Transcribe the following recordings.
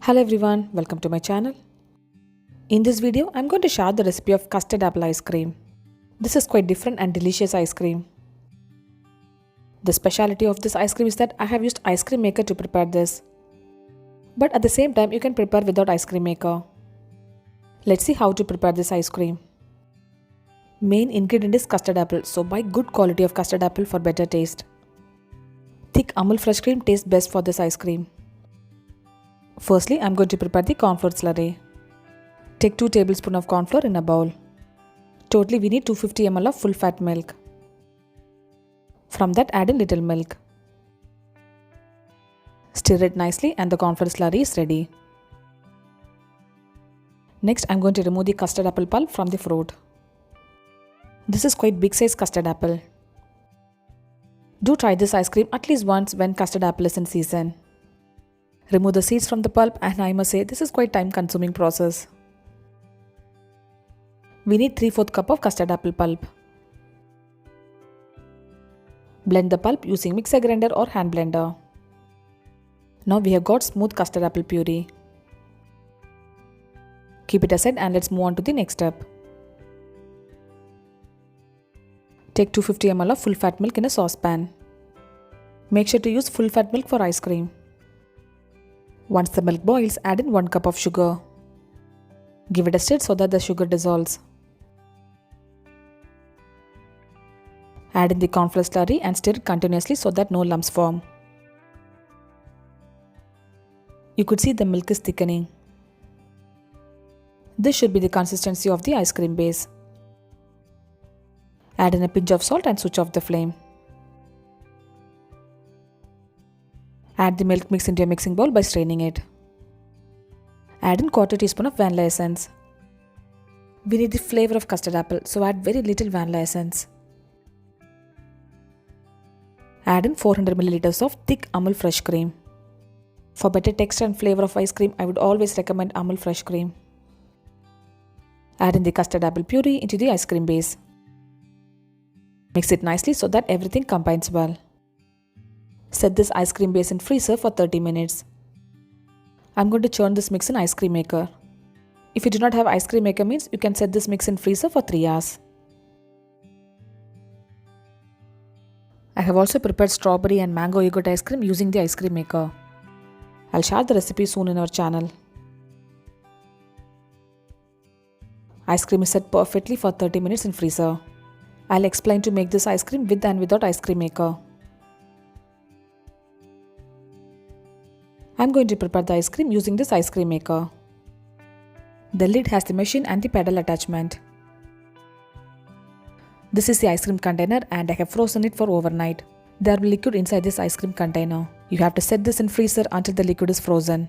Hello everyone, welcome to my channel. In this video, I'm going to share the recipe of custard apple ice cream. This is quite different and delicious ice cream. The speciality of this ice cream is that I have used ice cream maker to prepare this. But at the same time, you can prepare without ice cream maker. Let's see how to prepare this ice cream. Main ingredient is custard apple, so buy good quality of custard apple for better taste. Thick Amul fresh cream tastes best for this ice cream. Firstly, I'm going to prepare the cornflour slurry. Take 2 tablespoons of cornflour in a bowl. Totally we need 250 ml of full fat milk. From that add in little milk. Stir it nicely and the cornflour slurry is ready. Next I'm going to remove the custard apple pulp from the fruit. This is quite big size custard apple. Do try this ice cream at least once when custard apple is in season. Remove the seeds from the pulp and I must say this is quite time consuming process. We need 3/4 cup of custard apple pulp. Blend the pulp using mixer grinder or hand blender. Now we have got smooth custard apple puree. Keep it aside and let's move on to the next step. Take 250 ml of full fat milk in a saucepan. Make sure to use full fat milk for ice cream. Once the milk boils, add in 1 cup of sugar. Give it a stir so that the sugar dissolves. Add in the cornflour slurry and stir it continuously so that no lumps form. You could see the milk is thickening. This should be the consistency of the ice cream base. Add in a pinch of salt and switch off the flame. Add the milk mix into a mixing bowl by straining it. Add in 1/4 teaspoon of vanilla essence. We need the flavor of custard apple, so add very little vanilla essence. Add in 400 ml of thick Amul fresh cream. For better texture and flavor of ice cream, I would always recommend Amul fresh cream. Add in the custard apple puree into the ice cream base. Mix it nicely so that everything combines well. Set this ice cream base in freezer for 30 minutes. I'm going to churn this mix in ice cream maker. If you do not have ice cream maker means you can set this mix in freezer for 3 hours. I have also prepared strawberry and mango yogurt ice cream using the ice cream maker. I'll share the recipe soon in our channel. Ice cream is set perfectly for 30 minutes in freezer. I'll explain to make this ice cream with and without ice cream maker. I'm going to prepare the ice cream using this ice cream maker. The lid has the machine and the pedal attachment. This is the ice cream container and I have frozen it for overnight. There will be liquid inside this ice cream container. You have to set this in freezer until the liquid is frozen.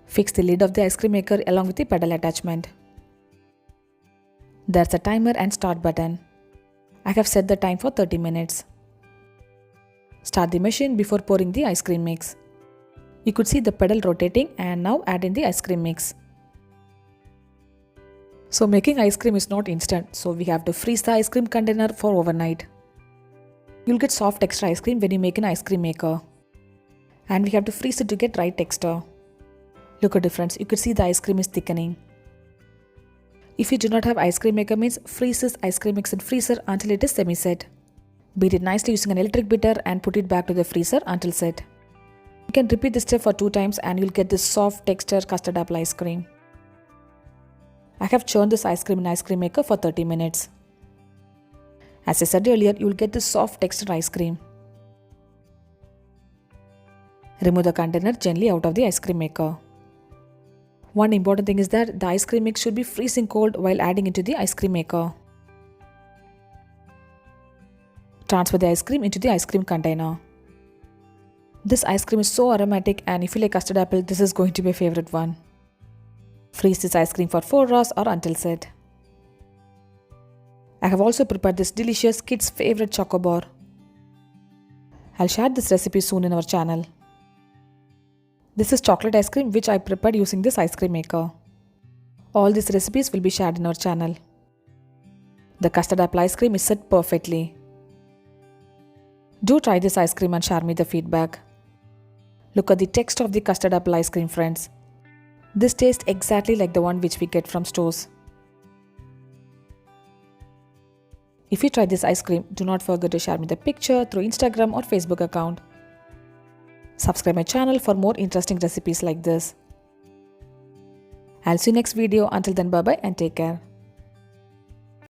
Fix the lid of the ice cream maker along with the pedal attachment. There's a timer and start button. I have set the time for 30 minutes. Start the machine before pouring the ice cream mix. You could see the pedal rotating and now add in the ice cream mix. So making ice cream is not instant, so we have to freeze the ice cream container for overnight. You'll get soft texture ice cream when you make an ice cream maker. And we have to freeze it to get right texture. Look at the difference, you could see the ice cream is thickening. If you do not have ice cream maker means freeze this ice cream mix in freezer until it is semi-set. Beat it nicely using an electric beater and put it back to the freezer until set. You can repeat this step for 2 times and you'll get this soft texture custard apple ice cream. I have churned this ice cream in ice cream maker for 30 minutes. As I said earlier, you'll get this soft texture ice cream. Remove the container gently out of the ice cream maker. One important thing is that the ice cream mix should be freezing cold while adding into the ice cream maker. Transfer the ice cream into the ice cream container. This ice cream is so aromatic and if you like custard apple, this is going to be a favorite one. Freeze this ice cream for 4 hours or until set. I have also prepared this delicious kids' favorite choco bar. I'll share this recipe soon in our channel. This is chocolate ice cream which I prepared using this ice cream maker. All these recipes will be shared in our channel. The custard apple ice cream is set perfectly. Do try this ice cream and share me the feedback. Look at the text of the custard apple ice cream, friends. This tastes exactly like the one which we get from stores. If you try this ice cream, do not forget to share me the picture through Instagram or Facebook account. Subscribe my channel for more interesting recipes like this. I'll see you next video. Until then, bye bye and take care.